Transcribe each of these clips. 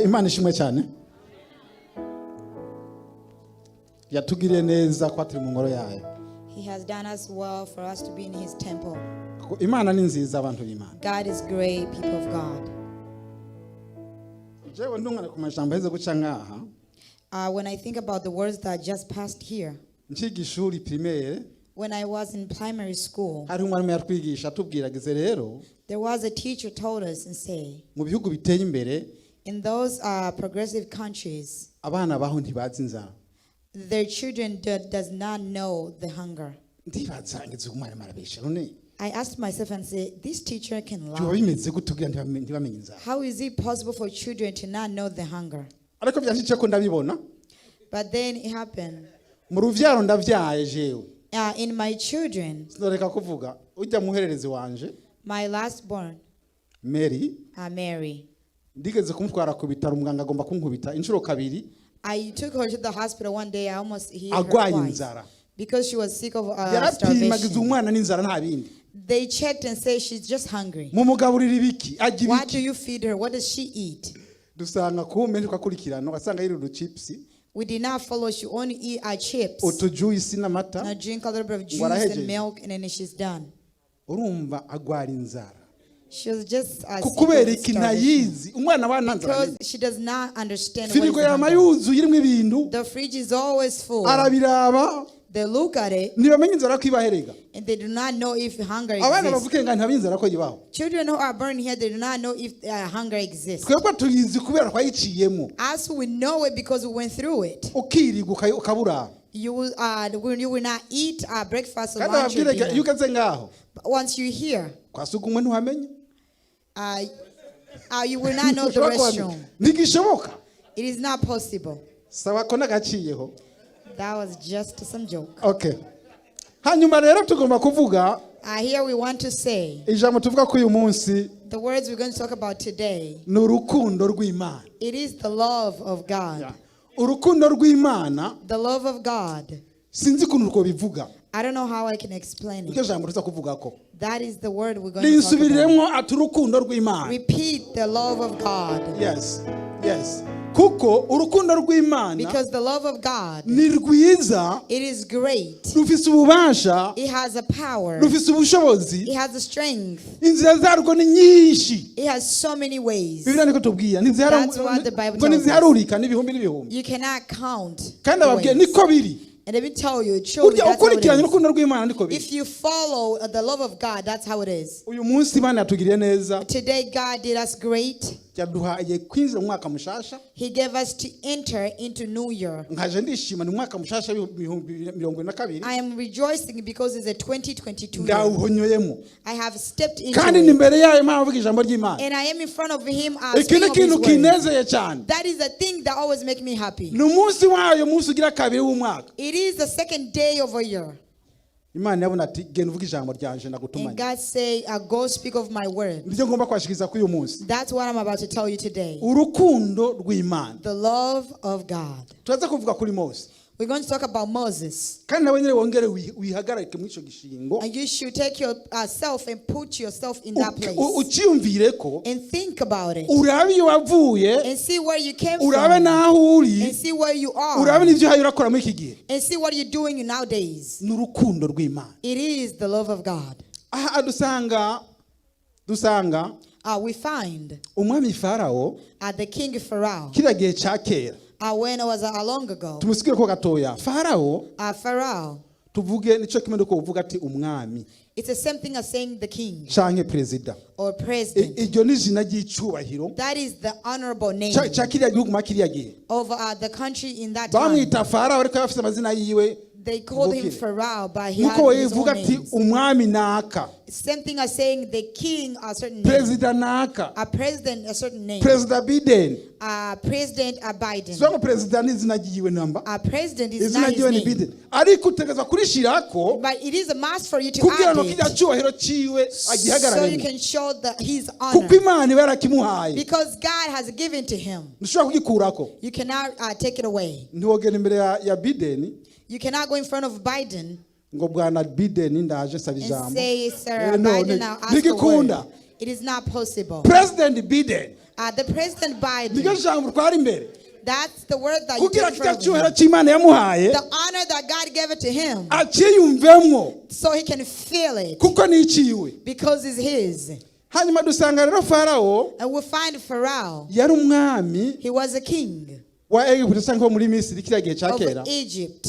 Imana ishimwe cyane. Yatugiriye neza ko turi mu ngoro yayo. He has done us well for us to be in his temple. Imana ni nziza abantu b'Imana. God is great, people of God. Jewe ndungana ku majambo heze guca ngaha. When I think about the words that just passed here, Nshigishuri primaire. when I was in primary school, Hari umwarimu yatwigisha atubwiragize rero. there was a teacher told us and say, Mu bihugu biteye imbere. in those progressive countries, Abana baho ntibazi inzara. their children does not know the hunger. Ndibaza ngize umwarimu arabesha none. I asked myself and said, this teacher can Byo lie. bimeze gutugira ntibamenye inzara. How is it possible for children to not know the hunger? Ariko byashitse ko ndabibona. But then it happened. Mu ruvyaro ndavyaye jewe. In my children, Sinoreka kuvuga ujya muhererezi wanje my last born, Mary Mary, ndigeze kumutwara ku bitaro umuganga agomba kunkubita inshuro kabiri I took her to the hospital one day. I almost hit her agwaye twice inzara. because she was sick of Yarapimagiza starvation. umwana n'inzara nta bindi. They checked and said she's just hungry. Mu mugaburira ibiki agira What do iki. you feed her? What does she eat? Dusanga kumbe twakurikirana ugasanga yiri uduchips We did not follow. She only eat our chips. utujuice n'amata. Now drink a little bit of juice Warahejeje. and milk, and then she's done. Urumva agwara inzara. She was just sick of Kukubera iki starvation ntayizi umwana wananzara. because she does not understand Firigo what is hunger. yamayuzu yirimo ibintu. The fridge is always full. Arabiraba They look at it ntibamenye inzara ko ibaherega. and they do not know if hunger Abana exists. bavuke nga ntabizi inzara ko yibaho. Children who are born here, they do not know if hunger exists. Twebwe tuyizi kubera twayiciyemo. As we know it because we went through it. Ukiriga ukabura. You will not eat breakfast or Kandi lunch or ababwire dinner. yuko nze ngaho. But once you're here, Kwasukumwe ntuhamenye. you will not know the restroom. Ntigishoboka. It is not possible. Sawa ko nagaciyeho. That was just some joke. Okay. Hanyuma rero tugomba kuvuga Here we want to say ijambo tuvuga ko uyu munsi the words we're going to talk about today. ni urukundo rw'Imana. It is the love of God. Urukundo rw'Imana The love of God. sinzi ukuntu urwo bivuga. I don't know how I can explain Iryo it. jambo tuza kuvuga ko. That is the word we're going to talk about. Ninsubiriremo ati urukundo rw'Imana. Repeat the love of God. Yes. Yes. Kuko urukundo rw'Imana Because the love of God, ni rwiza, it is great. rufise ububasha, It has a power. rufise ubushobozi, It has a strength. inzira zarwo ni nyinshi. It has so many ways. Biblia niko tubwira That's what the Bible tells us. ntiziharurika n'ibihumbi n'ibihumbi. You cannot count Kandi the ababwiye ways. niko biri. And let me tell you, truly, Burya that's how it ukurikiranye is. urukundo rw'Imana niko biri. If you follow the love of God, that's how it is. Uyu munsi Imana yatugiriye neza. Today, God did us great. Yaduhaye kwinjira mu mwaka mushasha. He gave us to enter into New Year. Nkaje ndishima ni mwaka mushasha w'ibihumbi 2022. I am rejoicing because it's a 2022 year. Ndawuhonyoyemo. I have stepped into Kandi it. ni imbere yayo Imana avuga ijambo ry'Imana. And I am in front of Him Iki speaking ni of His ikintu word. kinezeye cyane. That is the thing that always makes me happy. Ni umunsi wayo umunsi ugira kabiri w'umwaka. It is the second day of a year. Imana yabona ati genda uvuge ijambo ryanje And nagutumanye. God say, go speak of my word. Nibyo ngomba kwashikiriza kuri uyu munsi. That's what I'm about to tell you today. Urukundo rw'Imana. The love of God. Turaza kuvuga kuri Mose. We're going to talk about Moses. Kandi nawe nyine wongere wihagarike muri ico gishingo. And you should take yourself and put yourself in that place. Uciyumvireko. And think about it. Urabe iyo wavuye. And see where you came Urabe from. naho uri. And see where you Urabe are. n'ivyo uhaye urakora muri iki gihe. And see what you're doing nowadays. Ni urukundo rw'Imana. It is the love of God. Aha dusanga We find umwami Farao the king Pharaoh. kiriya gihe ca kera. When it was long ago. Tumusigire ko gatoya. Farao Pharaoh. tuvuge nico kimwe nuko uvuga ati umwami It's the same thing as saying the king canke president. or president. Iryo ni izina ry'icubahiro That is the honorable name ca kiriya gihugu ma kiriya gihe. of the country in that time. Bamwita Farao ariko yafise amazina yiwe. They called him Mvukire. Pharaoh, but he had Nuko his own ivuga ati names. umwami naka. Same thing as saying the king a certain name. President naka. A president a certain name. President Biden. President Biden. So president ni izina ryiwe namba. A president is Izina not ryiwe ni his name. Biden. Ariko utegezwa kurishirako But it is a must for you to kugira add ngo kijya it cyubahiro ciwe so you agihagararemo. can show his honor. Kuko Imana ibarakimuhaye. Because God has given to him. Ntushobora kugikurako. You cannot take it away. Ntiwogera imbere ya Biden. You cannot go in front of Biden Ngo bwana Biden ndaje saba and ijambo. say, Sir No, Biden, now ask for nigikunda. word. It is not possible. President Biden. The President niryo Biden, jambo twari imbere that's the word that you kugira take in front of cyubahiro him. cy'Imana yamuhaye The honor that God gave it to him, akiyumvemo so he can feel it kuko niciwe. because it's his. Hanyuma dusanga rero Farawo And we find Pharaoh, yari umwami he was a king wa Egiputa cyangwa muri Misiri kiriya gihe cya kera. of Egypt.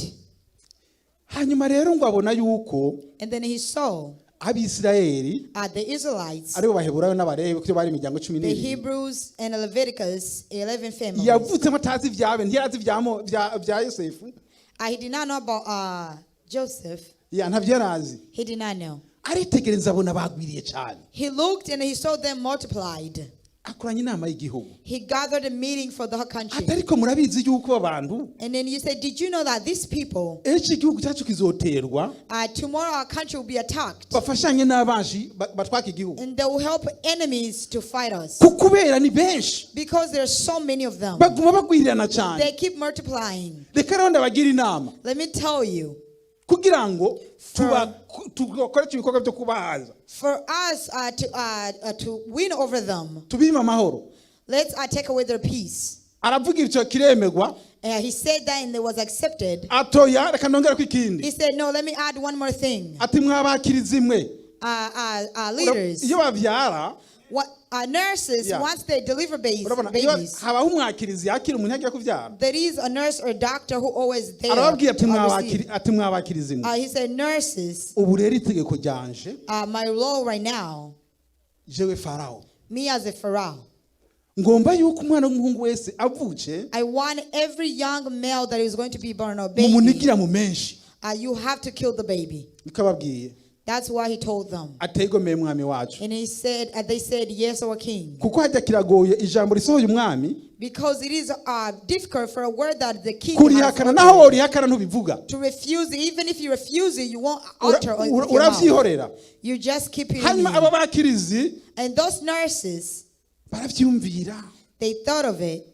Hanyuma rero ngo abona yuko And then he saw Abisirayeli the Israelites, aribo baheburayo n'abarebi kuko bari imiryango 12 the Hebrews and Leviticus, 11 families. yavutsemo atazi ibyabe ntiyazi bya Yosefu He did not know about Joseph. ntavyo yarazi He did not know. aritegereza abona bagwiriye cyane. He looked and he saw them multiplied. Akoranya inama y'igihugu He gathered a meeting for the whole country. atariko murabizi yuko abantu And then you said, did you know that these people, ejo igihugu cyacu kizoterwa tomorrow our country will be attacked? bafashanye n'abanshi batwaka igihugu And they will help enemies to fight us. kubera ni benshi Because there are so many of them. baguma bagwirirana cyane. They keep multiplying. Reka rero ndabagira inama Let me tell you, kugira ngo tukore ibikorwa byo kubahaza for us to win over them, tubime amahoro. let's take away their peace. Aravuga icyo kiremegwa He said that and it was accepted. atoya reka ndongera ku ikindi He said, no, let me add one more thing. ati mwabakiriza imwe Leaders, iyo bavyara nurses, Yeah. once they deliver urabona iyo babies, habaho umwakirizi yakira umuntu yagiye kuvyara there is a nurse or doctor who always there. arababwiye ati to receive. mwabakiriza imwe. He said, nurses, Ubu rero itegeko ryanje my role right now, jewe Farawo me as a Pharaoh, ngomba yuko umwana w'umuhungu wese avuke I want every young male that is going to be born or baby, mumunigira mu menshi. you have to kill the baby. Nikababwiye That's why he told them. ategomeye mwami wacu And he said, they said, yes, our king. kuko hajya kiragoye ijambo risohoye umwami Because it is difficult for a word that the king has kurihakana naho worihakana ntubivuga to refuse it. Even if you refuse it, you won't alter it. uravyihorera. You just keep it in Hanyuma you. abo bakirizi And those nurses, baravyumvira they thought of it.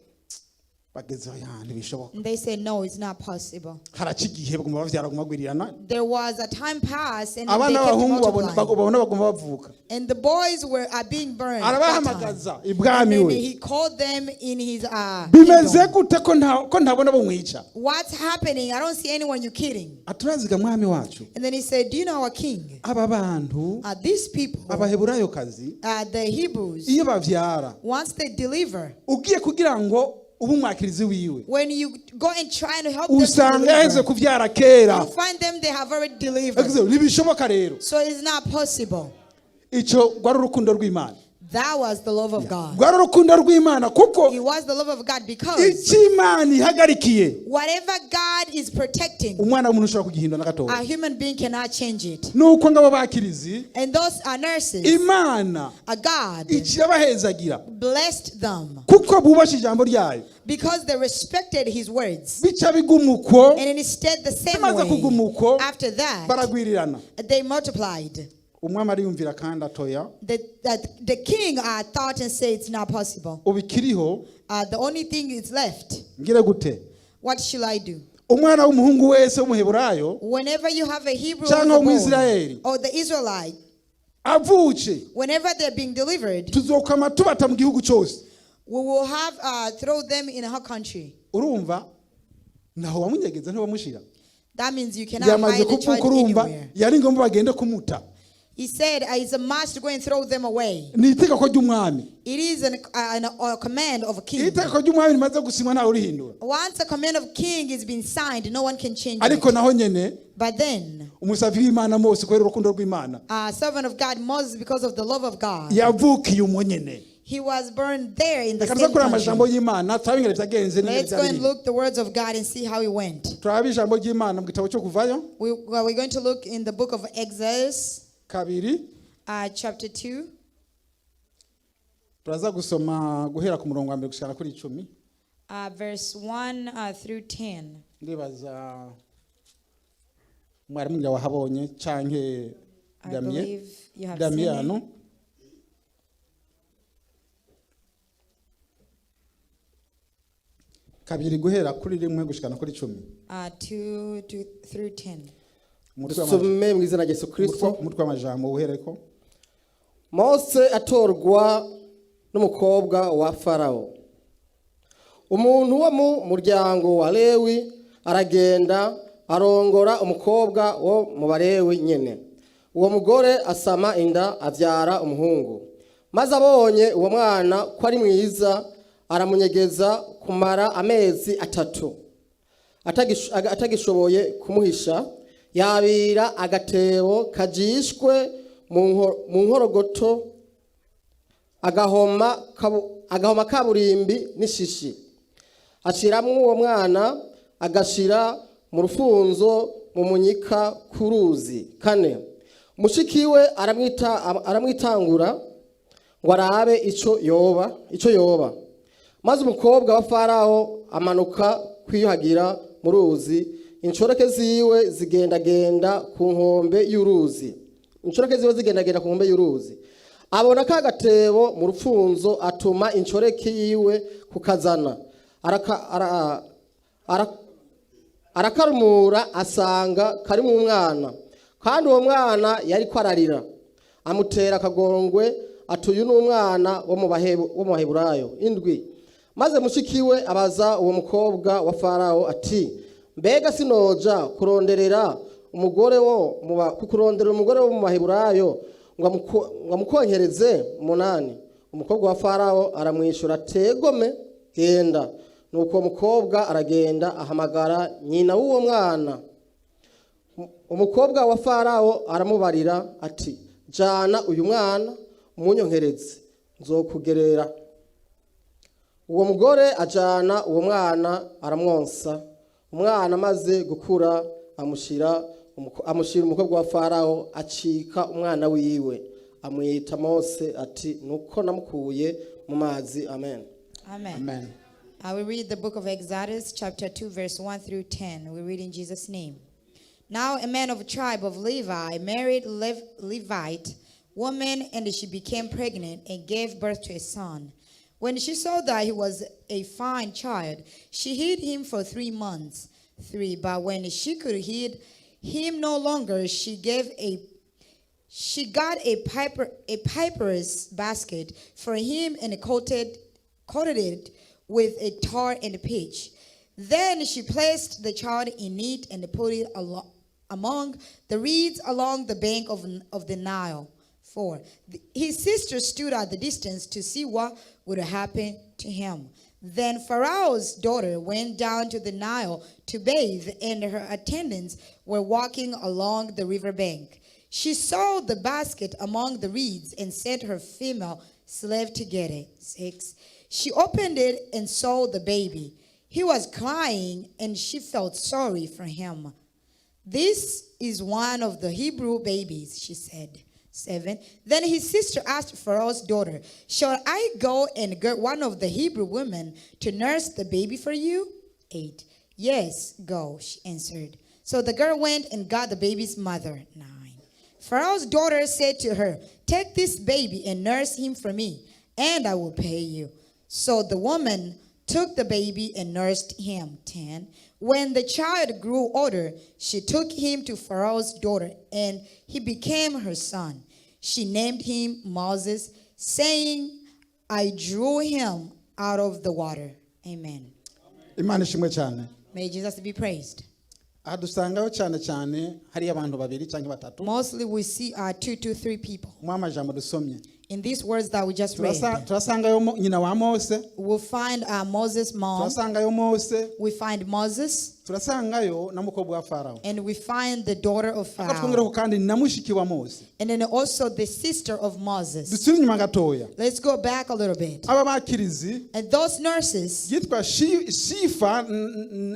bagezeho ntibishoboka. And they said, no, it's not possible. haraca igihe baguma bavyara baguma bagwirirana There was a time passed and they abana kept b'abahungu multiplying. babona baguma bavuka. And the boys were being burned. That time. Arabahamagaza And ibwami then we he called them in his bimeze kingdom. gute ko ntabona bomwica. What's happening? I don't see anyone you kidding. Aturaziga mwami wacu And then he said, do you know our king? aba bantu These people, abaheburayo kazi the Hebrews, iyo bavyara once they deliver, ugiye kugira ngo ube umwakirizi wiwe when you go and try to help them to usanga yaheze deliver, kuvyara kera. you find them, they have already delivered. ntibishoboka rero. So it's not possible. Ico rwari urukundo rw'Imana. That was the love of God. Rwari urukundo rw'Imana kuko It was the love of God because icyo Imana ihagarikiye whatever God is protecting, umwana w'umuntu ushobora kugihindura na a gatoya. human being cannot change it. nuko ngabo bakirizi And those nurses, Imana God ikirabahezagira blessed them kuko bubasha ijambo ryayo because they respected his words. bica bigumuko And instead, the same bimaze way, kugumuko after that, baragwirirana. they multiplied. umwami ariyumvira kandi atoya The king thought and said it's not possible. ubikiriho The only thing is left. ngire gute What shall I do? umwana w'umuhungu wese w'umuheburayo Whenever you have a Hebrew cyangwa born, umwisirayeli or the Israelite, avuke whenever they're being delivered, tuzokama tubata mu gihugu cyose. we will have throw them in our country. urumva naho wamunyegeza ntiwamushira That means you cannot yamaze hide the kuvuka child urumva anywhere. yari ngombwa bagende kumuta. He said it's a must to go and throw them away. ni itegeko ry'umwami. It is a command of a king. itegeko ry'umwami rimaze gusinywa ntawe urihindura. Once a command of king is been signed, no one can change ariko it. naho nyene But then, umusavi w'Imana Mose kubera urukundo rw'Imana servant of God Moses, because of the love of God, yavukiye umwo nyene. he was burned there in the reka same kuri amajambo country. y'Imana turabingere byagenze Let's go and look the words of God and see how it went. turaba ijambo ry'Imana mu gitabo cyo kuvayo We're going to look in the book of Exodus, kabiri chapter 2. turaza gusoma guhera ku murongo wa mbere gushikana kuri 10. Verse 1 through 10. ndibaza mwari mwira wahabonye canke I Damien believe you have seen it. Damiano kabiri guhera kuri 1 gushikana kuri 10. 2 through 10. Dusome mu izina rya Yesu Kristo. umutwe w'amajambo uhereko. Mose atorwa n'umukobwa wa Farawo. Umuntu wo mu muryango wa Lewi aragenda arongora umukobwa wo mu Balewi nyene. Uwo mugore asama inda avyara umuhungu. Maze abonye uwo mwana ko ari mwiza aramunyegeza kumara amezi 3. Atagishoboye kumuhisha yabira agatebo kajishwe mu nkorogoto agahoma kaburimbi n'ishishi. Ashiramwo uwo mwana agashira mu rufunzo mu munyika kuruzi. 4. Mushikiwe aramwitangura ngo arabe ico yoba. Maze umukobwa wa Farawo amanuka kwiyuhagira mu ruzi. Inshoreke ziwe zigendagenda ku nkombe y'uruzi. Abona ka gatebo mu rufunzo atuma inshoreke yiwe kukazana. Arakarumura asanga kari mu mwana. Kandi uwo mwana yari kwararira. Amutera akagongwe atuyu n'umwana wo mu Baheburayo. 7. Maze mushikiwe abaza uwo mukobwa wa Farawo ati, mbega sinoja kuronderera umugore wo mu Baheburayo ngo amukonkereze 8. Umukobwa wa Farawo aramwishura tegome genda. Nuko uwo mukobwa aragenda ahamagara nyina w'uwo mwana. Umukobwa wa Farawo aramubarira ati, jana uyu mwana umunyonkereze nzokugerera. Uwo mugore ajana uwo mwana aramwonsa. Umwana maze gukura amushira umukobwa wa Farawo acika umwana wiwe amwita Mose ati nuko namukuye mu mazi. Amen. Amen. I will read the book of Exodus chapter 2 verse 1 through 10. We read in Jesus' name. Now a man of the tribe of Levi married Levite woman, and she became pregnant and gave birth to a son. When she saw that he was a fine child, she hid him for 3 months. 3. But when she could hid him no longer, she got a piper's basket for him and coated it with a tar and pitch. Then she placed the child in it and put it among the reeds along the bank of the Nile. 4. His sister stood at the distance to see what would happen to him. Then Pharaoh's daughter went down to the Nile to bathe, and her attendants were walking along the river bank. She saw the basket among the reeds and sent her female slave to get it. 6. She opened it and saw the baby. He was crying, and she felt sorry for him. This is one of the Hebrew babies, she said. 7. Then his sister asked Pharaoh's daughter, shall I go and get one of the Hebrew women to nurse the baby for you? 8. Yes, go, she answered. So the girl went and got the baby's mother. 9. Pharaoh's daughter said to her, take this baby and nurse him for me, and I will pay you. So the woman took the baby and nursed him. 10. When the child grew older, she took him to Pharaoh's daughter, and he became her son. She named him Moses, saying, I drew him out of the water. Amen. Imana ishimwe cyane. May Jesus be praised. Adusangaho cyane cyane hari abantu babiri cyangwa batatu. Mostly we see 2 to 3 people. Mu amajambo dusomye. In these words that we just read, turasangayo nyina wa Mose. we'll find Moses' mom. Turasangayo Mose. We find Moses. Turasangayo na mukobwa wa Farao. And we find the daughter of Pharaoh. Akatwongeraho kandi na mushiki wa Mose. And then also the sister of Moses. Dusubire inyuma gatoya. Let's go back a little bit. Aba bakirizi. And those nurses. Yitwa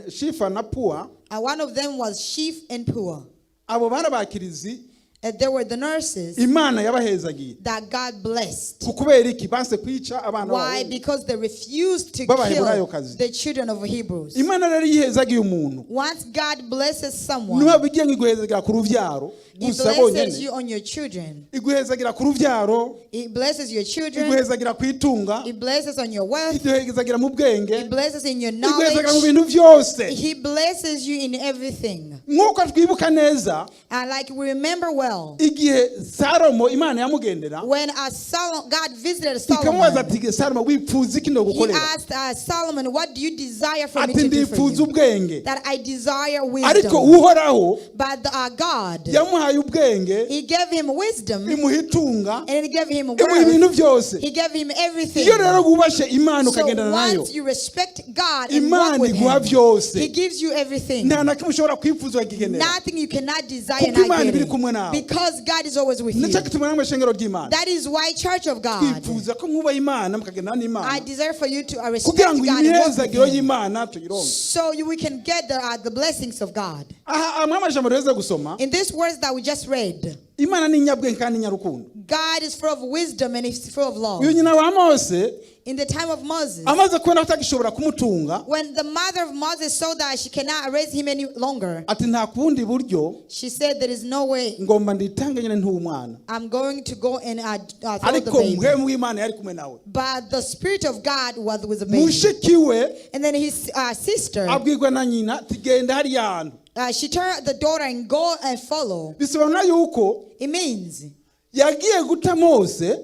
Shifa na Pua. And one of them was Shif and Pua. Abo bana bakirizi. And there were the nurses Imana yabahezagiye. that God blessed. Kukubera iki banse kwica abana babo. Why? Because they refused to kill the children of Hebrews. Imana rero yihezagiye umuntu. Once God blesses someone, Nuba bigiye iguhezagira ku ruvyaro. He blesses you on your children. Iguhezagira ku ruvyaro. He blesses your children. Iguhezagira ku itunga. He blesses on your wealth. Iguhezagira mu bwenge. He blesses in your knowledge. Iguhezagira mu bintu byose. He blesses you in everything. Nkuko twibuka neza. And like we remember well, well. igihe Salomo Imana yamugendera When God visited ikamubaza Solomon, ati Salomo wipfuza iki ndo he gukorera asked Solomon, what do you desire for me ati to do for ndifuza you? ubwenge That I desire ariko wisdom. uhoraho But God, yamuhaye ubwenge he gave him wisdom, imuha itunga and he gave him imuha ibintu wealth. byose He gave him everything. iyo rero wubashe Imana So ukagendana nayo once you respect God and walk Imana with iguha him, byose he gives you everything. nta na kimwe ushobora kwifuza ukakigenera Nothing you cannot desire kuko and Imana not iri get kumwe it. nawe Because God is always with you. nicyo gituma namwe shengero ry'Imana That is why, Church of God, twifuza ko mwubaha Imana mukagendana I n'Imana desire for you to respect kugira ngo God and walk imihezagiro with him, y'Imana tuyironke so we can get the blessings of God. aha amwe amajambo rero gusoma In these words that we just read, Imana ni nyabwenge kandi nyarukundo God is full of wisdom and he's full of love. uyu nyina wa Mose In the time of Moses, amaze kubona atagishobora kumutunga when the mother of Moses saw that she cannot raise him any longer, ati nta kundi buryo she said, there is no way ngomba nditange nyine ntuwumwana I'm going to go and throw the ariko baby. muhemu w'Imana yari kumwe nawe But the Spirit of God was with the baby. mushiki we And then his sister, abwirwa na nyina tigenda hariya hantu she told the daughter and go and follow. bisobanura yuko It means yagiye guta Mose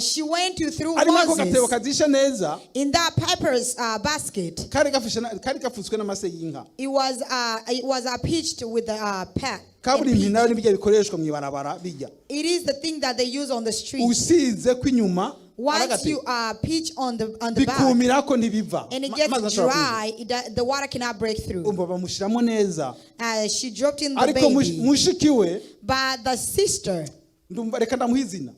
she went through arimo ako gatebo Moses kazishe neza in that papyrus basket. kari gafutswe n'amase y'inka It was pitched with the pack. kaburimbi nayo nibyo bikoreshwa mu ibarabara bijya It is the thing that they use on the street. usize kw'inyuma Once you pitch on the back bikumira ko ntibiva and it gets dry, the water cannot break through. umva bamushiramo neza She dropped in the ariko baby. mushiki we But the sister, ndumva reka ndamuha izina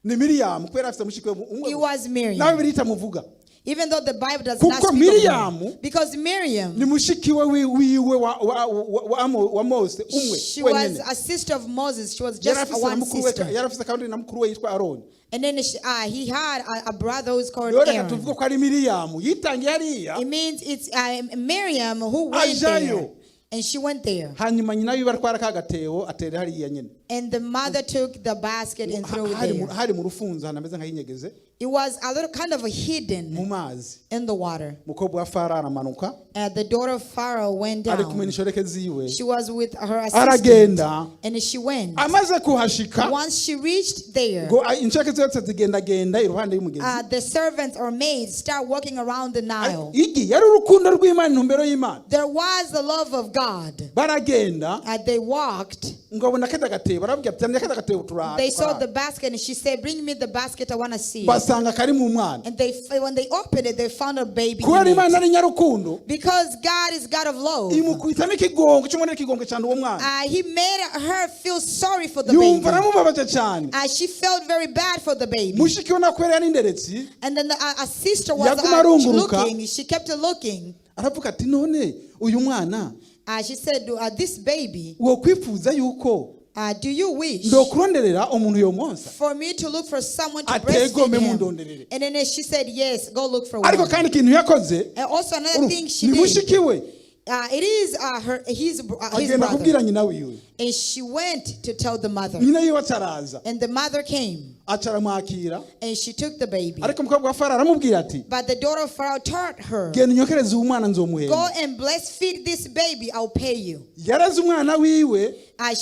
ni Miriam kubera afite mushiki we it umwe was nawe Miriam. birita muvuga Even though the Bible does not kuko speak of Miriam her. Because Miriam, ni mushiki we wiwe wa Mose umwe she was wenyine a sister of Moses. She was yari just afise na one mukuru we sister. yari afise kandi na mukuru we yitwa Aroni And then he had a brother who's called rero reka Aaron. tuvuge ko ari Miriam yitangiye hariya It means it's Miriam who went there. ajayo And she went there. hanyuma nyina wiwe atwara ka gatebo atera hariya nyine And the mother took the basket and threw it there. hari mu rufunzo hanameze nk'inyegeze It was a little kind of mu hidden mazi in the water. mukobwa wa Farawo aramanuka The daughter of Pharaoh went ari kumwe down. n'inshoreke ziwe She was with her assistant. aragenda And she went. amaze kuhashika Once she reached there, ngo inshoreke zose zigendagenda iruhande y'umugezi the servants or maids start walking around the Nile. igi yari urukundo rw'Imana intumbero y'Imana There was the love of God. baragenda They walked. ngo abona kenda gatebo arabwira ati "Nzanye kenda gatebo turara." They saw the basket and she said, bring me the basket, I want to see it. basanga kari mu mwana And when they opened it, they found a baby kubera in Imana it. ari nyarukundo Because God is God of love. imukubitamo ikigongo cy'umwana ikigongo cyane uwo mwana He made her feel sorry for the baby. yumva aramubabaje cyane She felt very bad for the baby. mushiki we nakwera yari inderetsi And then a sister was yaguma arunguruka looking. She kept looking. aravuga ati none uyu mwana She said, this baby, wo kwifuza yuko do you wish ndokuronderera umuntu yomonsa for me to look for someone to ategome breastfeed him? mundonderere And then she said, yes, go look for ariko one. kandi ikintu yakoze And also another thing she ni did, mushiki we it is his agenda brother. kubwira nyina wiwe And she went to tell the mother. nyina yiwe acaraza And the mother came. acaramwakira And she took the baby. ariko umukobwa wa Farawo aramubwira ati But the daughter of Pharaoh told her, genda unyokereze uwo mwana go nzomuhemba and breastfeed this baby, I'll pay you. yaraze umwana wiwe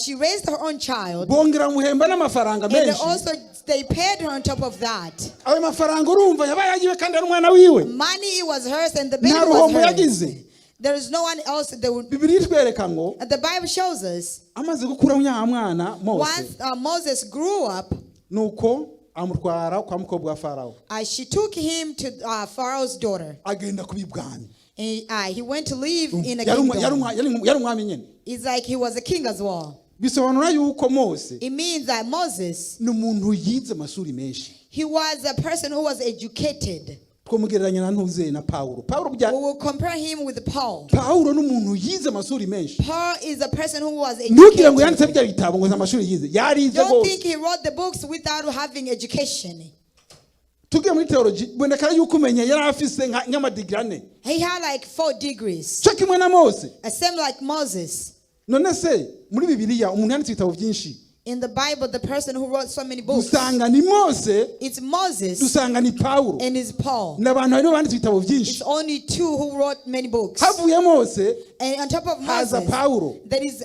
She raised her own child. bongera muhemba n'amafaranga And menshi also they paid her on top of that. ayo mafaranga urumva yabaye agiwe kandi ari umwana wiwe Money was hers and the baby nta was ruhombo hers. yagize There is no one else that would. bibiri itwereka ngo The Bible shows us amaze gukura nyamwana Mose once Moses grew up, nuko amutwara kwa mukobwa wa Farawo she took him to Pharaoh's daughter. agenda kubibwami He went to live in a yari kingdom. umwami nyene It's like he was a king as well. bisobanura yuko Mose It means that Moses, ni umuntu yize amashuri menshi he was a person who was educated. twomugereranya na ntuze na Pawulo We will compare him with Paul. Pawulo n'umuntu yize amashuri menshi Paul is a person who was ntugire ngo yanditse educated. bya bitabo ngo amashuri yize yarize Don't gose think he wrote the books without having education. tugiye muri theology boneka yuko umenye yari afise nk'amadigiri ane He had like 4 degrees. cyo kimwe na Mose Same like Moses. none se muri Bibiliya umuntu yanditse ibitabo byinshi In the Bible, the person who wrote so many books, dusanga ni Mose it's Moses dusanga ni Pawulo and it's Paul. n'abantu bari banditse ibitabo It's byinshi only 2 who wrote many books. havuye Mose And on top of haza Moses, Pawulo there is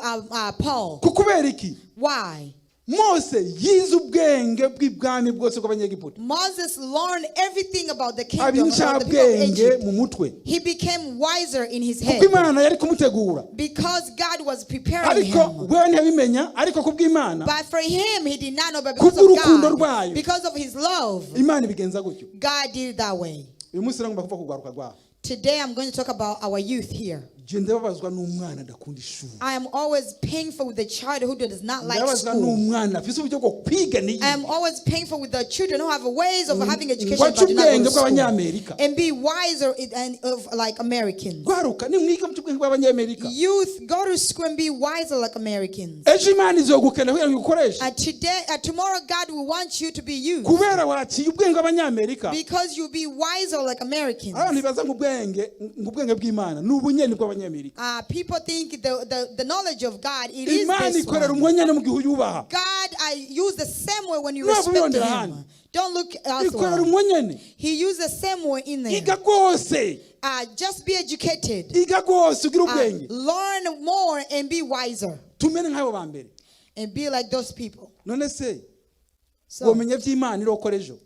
Paul. kubera iki Why? Mose yize ubwenge bw'ibwami bwose bw'abanyegiputa Moses learned everything about the aba kingdom of the people of incabwenge Egypt. mu mutwe He became wiser in his kuko head imana yari kumutegura because God was preparing ariko him. we ntiyabimenya ariko kubw'imana But for him, he did not know, but because kubw'urukundo of rwayo God, because of his love, imana ibigenza gutyo. God did it that way. uyu munsi rero ngomba kuva kugwaruka rwaho. Today, I'm going to talk about our youth here. je ndababazwa n'umwana adakunda ishuri, I am always painful with the child who does not like ndababazwa school. n'umwana afise uburyo bwo kwiga I am always painful with the children who have ways of having education waca but do not go ubwenge to school. bw'abanyamerika. And be wiser of like Americans. gwaruka nimwiga mu ubwenge bw'abanyamerika, Youth, go to school and be wiser like Americans. ejo imana izogukena kugira ngo ukoreshe Tomorrow, God will want you to be used kubera waciye ubwenge bw'abanyamerika. because you'll be wiser like Americans. abantu bibaza ngo ubwenge bw'imana ni ubunyeni bw'abanyamerika. People think the knowledge of God, it is imana this ikorera one. umwanya no mu gihe uyubaha. God, I use the same way when you No, respect beyond him. Don't look ikorera elsewhere. umwanyene. He used the same way in there. iga rwose, Just be educated. iga rwose ugira ubwenge. Learn more and be wiser. tumere nk'abo ba mbere. And be like those people. none se So, womenya by'imana irokora ejo?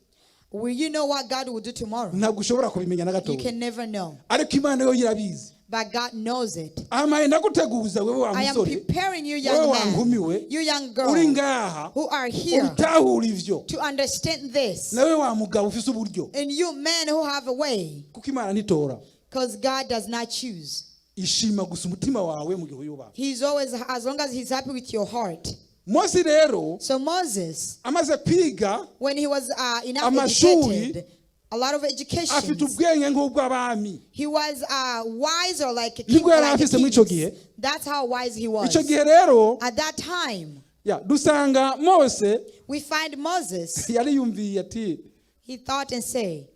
will you know what God will do tomorrow? ntabwo ushobora kubimenya na You gato, can never know. ariko imana yo irabizi. But God knows it. amaye ndaguteguza wewe wa I am musore, preparing you, wewe young wa man, nkumiwe, you young uri girl, ngaha who are here ubitahura ivyo, to understand this. nawe wa mugabo ufise uburyo, And you men who have a way, kuko imana ntitora. because God does not choose. ishima gusa umutima wawe mu gihe uyubaha. He's always, as long as he's happy with your heart. mose rero So Moses, amaze kwiga when he was enough amashuri, educated, a lot of education, afite ubwenge nk'ubw'abami. he was wiser like a king. nibwo yari Like the afise muri ico kings. gihe. That's how wise he was. ico gihe rero At that time, dusanga mose we find Moses, yari yumviye ati he thought and say,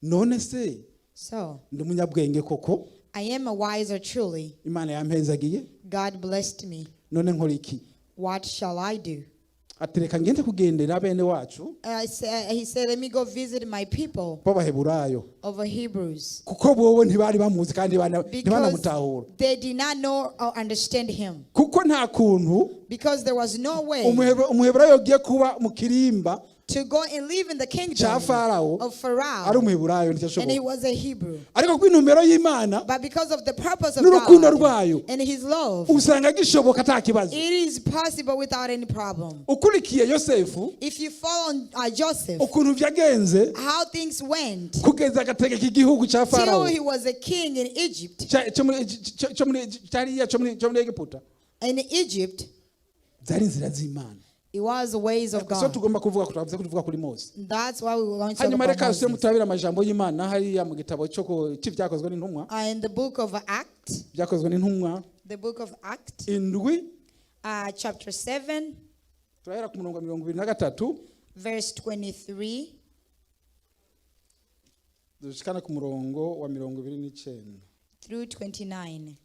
none se so ndi umunyabwenge koko, I am a wiser truly. imana yampezagiye, God blessed me. none nkora iki? What shall I do? ati reka ngende kugendera bene wacu He said, let me go visit my people b'abaheburayo, of Hebrews. kuko bobo ntibari bamuzi kandi Because ntibanamutahura. they did not know or understand him. kuko nta kuntu Because there was no way umuheburayo agiye kuba mu kirimba to go and live in the kingdom cya farawo of ari Pharaoh. umuheburayo And he nticyashoboka. was a Hebrew. ariko kw'intumbero y'imana But because of the purpose of n'urukundo God rwayo and his love, usanga gishoboka ata kibazo. it is possible without any problem. ukurikiye yosefu If you follow on Joseph, ukuntu byagenze how things went kugeza agategeka igihugu cya till farawo he was a king in Egypt. cyo muri egiputa, In Egypt, zari inzira z'imana. it was the ways of so God. tugomba kuvuga kuri mose. That's why we were going to talk hanyuma about reka se Moses. mutabire amajambo y'imana hariya mu gitabo cy'ibyakozwe n'intumwa, In the book of Acts, byakozwe n'intumwa the book of Acts, indwi, chapter 7, turahera ku murongo wa 23 verse 23 dushikana ku murongo wa 29. through 29.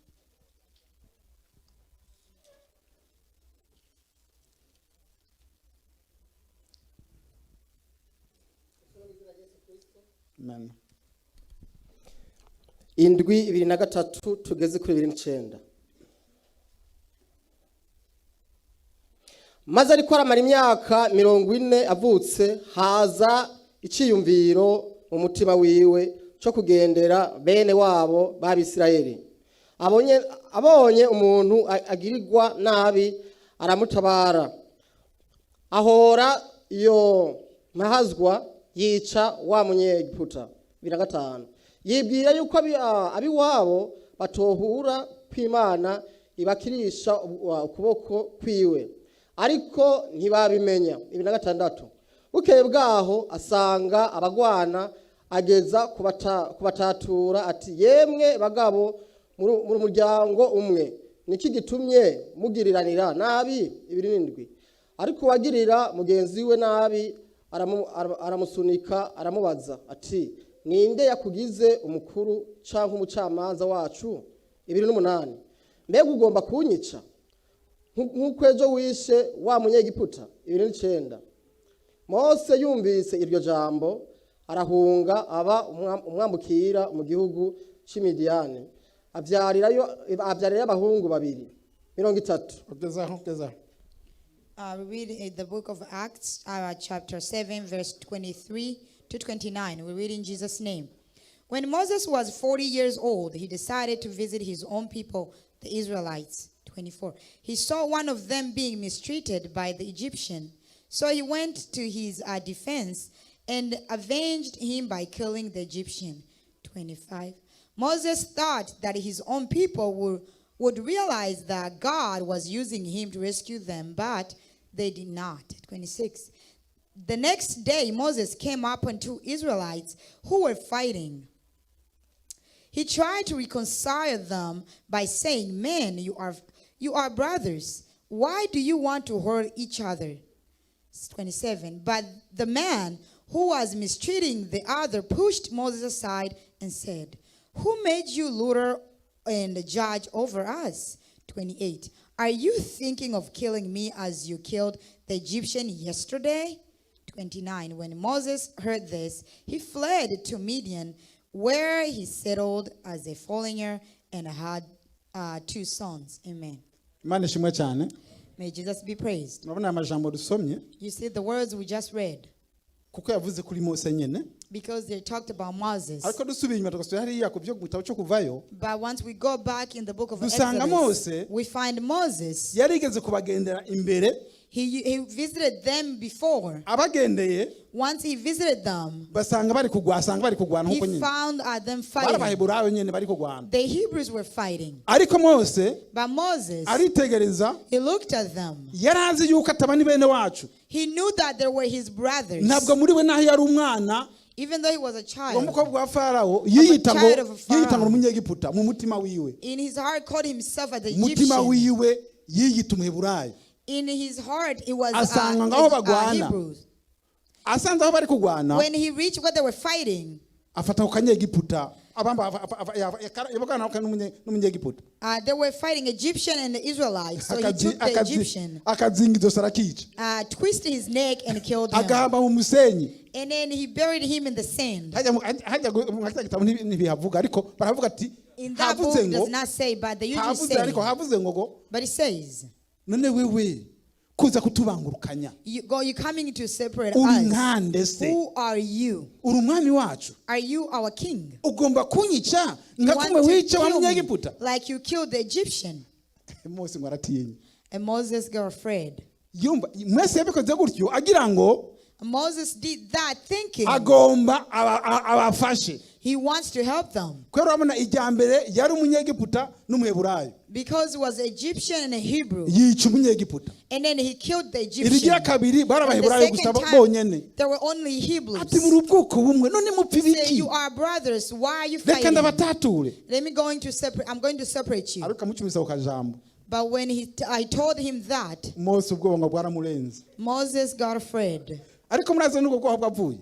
Amen. indwi 23 tugeze kuri 29. maze ariko aramara imyaka 40 avutse, haza iciyumviro mu mutima wiwe cyo kugendera bene wabo b'Abisirayeli. abonye umuntu agirirwa nabi aramutabara, ahora iyo mahazwa yica wa munyegiputa. 25. yibwira yuko abiwabo batohura kw'Imana ibakirisha ukuboko kwiwe, ariko ntibabimenya. 26. bukeye bwaho asanga abagwana, ageza kubatatura ati, yemwe bagabo muri muryango umwe, niki gitumye mugiriranira nabi? 27. ariko wagirira mugenzi we nabi aramusunika, aramubaza ati, ninde yakugize umukuru cyangwa umucamanza wacu? 28. mbega ugomba kunyica nk'uko ejo wishe wa munyegiputa? 29. mose yumvise iryo jambo arahunga, aba umwambukira mu gihugu cy'Imidiyani, abyarirayo abahungu babiri. 30. Kugeza We read in the book of Acts, chapter 7, verse 23 to 29. We read in Jesus' name. When Moses was 40 years old, he decided to visit his own people, the Israelites. 24. He saw one of them being mistreated by the Egyptian. So he went to his defense and avenged him by killing the Egyptian. 25. Moses thought that his own people would realize that God was using him to rescue them, but they did not. 26. The next day, Moses came upon two Israelites who were fighting. He tried to reconcile them by saying, "Men, you are brothers. Why do you want to hurt each other?" 27. But the man who was mistreating the other pushed Moses aside and said, "Who made you ruler and judge over us?" 28. Are you thinking of killing me as you killed the Egyptian yesterday? 29. When Moses heard this, he fled to Midian, where he settled as a foreigner and had 2 sons. Amen. Imana ishimwe cyane. May Jesus be praised. Urabona amajambo dusomye You see the words we just read, kuko yavuze kuri Mose nyene. because they talked about Moses. Ariko dusubiye inyuma tugasubira hariya ku byo mu gitabo cyo kuvayo. But once we go back in the book of Dusanga Exodus, Mose we find Moses. yarigeze kubagendera imbere. He visited them before. Abagendeye Once he visited them, basanga bari kugwana he nkuko nyine. found them fighting. Barabaheburayo nyene bari kugwana. The Hebrews were fighting. Ariko Mose But Moses, aritegereza he looked at them. yarazi yuko atabani bene wacu. He knew that they were his brothers. Ntabwo muri we naho yari umwana Even though he was a child, umukobwa wa Farao yiyita child of Pharaoh. ngo umunyegiputa mu mutima wiwe. in his heart called himself as the Mutima Egyptian. wiwe yiyita umuheburayo. In his heart, it was Asanga ngaho bagwana. Hebrews. Asanze aho bari kugwana When he reached where they were fighting, afata ku kanyegiputa abamba yabagana n'umunyegiputa. they were fighting Egyptian and the Israelites. So he took the Egyptian, akazingizo sarakica twisted his neck and killed him. agahamba mu musenyi. And then he buried him in the sand. hajya gitabo ntibihavuga ariko baravuga ati In that book havuze ngo does not say, but they usually havuze say. ariko havuze ngo But it says, none wewe kuza kutubangurukanya you're coming to separate uri us. nkande se Who are you? uri umwami wacu Are you our king? ugomba kunyica You nka want kumwe to wica wa kill me munyegiputa. like you killed the Egyptian. Mose ngwaratinye And Moses got afraid. yumva mwese yabikoze gutyo agira ngo Moses did that thinking agomba abafashe he wants to help them. kubera urabona ijya mbere yari umunyegiputa n'umuheburayo Because he was Egyptian and a Hebrew. yica umunyegiputa. And then he killed the Egyptian. irigira kabiri bari And the abaheburayo gusa second bonyene time, there were only Hebrews. ati muri ubwoko bumwe none mupfa Say, ibiki you are brothers. Why are you reka fighting? ndabatature I'm going to separate you. ariko amucumisa ku kajambo. But when I told him that, Mose ubwoba ngo bwaramurenze Moses got afraid. ariko murazi n'ubwo bwoba bwavuye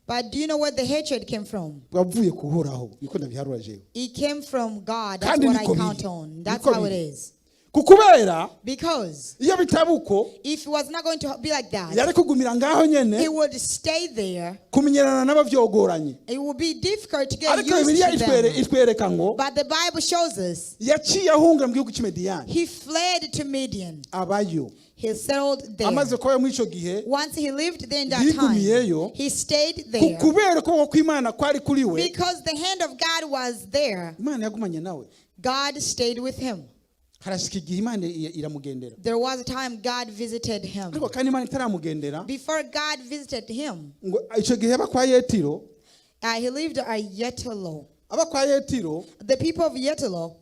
But do you know where the hatred came from? bwavuye kuhoraho niko ndabiharura jewe It came from God. That's Kandi what I niko count biri. on. That's Niko how it biri. is. kukubera Because iyo bitabuko if it was not going to be like that, yari kugumira ngaho nyene it would stay there. kumenyerana n'abavyogoranye. It would be difficult to get Ariko used Bibiliya to them. itwereka ngo But the Bible shows us yaciye ahungira mu gihugu cy'Imediyani he fled to Midian. abayo He settled there. amaze kubayo muri ico gihe Once he lived there in that time, yigumiyeyo he stayed there. kubera ukuboko kw'Imana kwari kuri we. Because the hand of God was there, Imana yagumanye nawe. God stayed with him. harashika igihe Imana iramugendera There was a time God visited him. ariko kandi Imana itaramugendera Before God visited him, ngo ico gihe aba kwa Yetiro he lived at Yetilo. aba kwa Yetiro The people of Yetilo,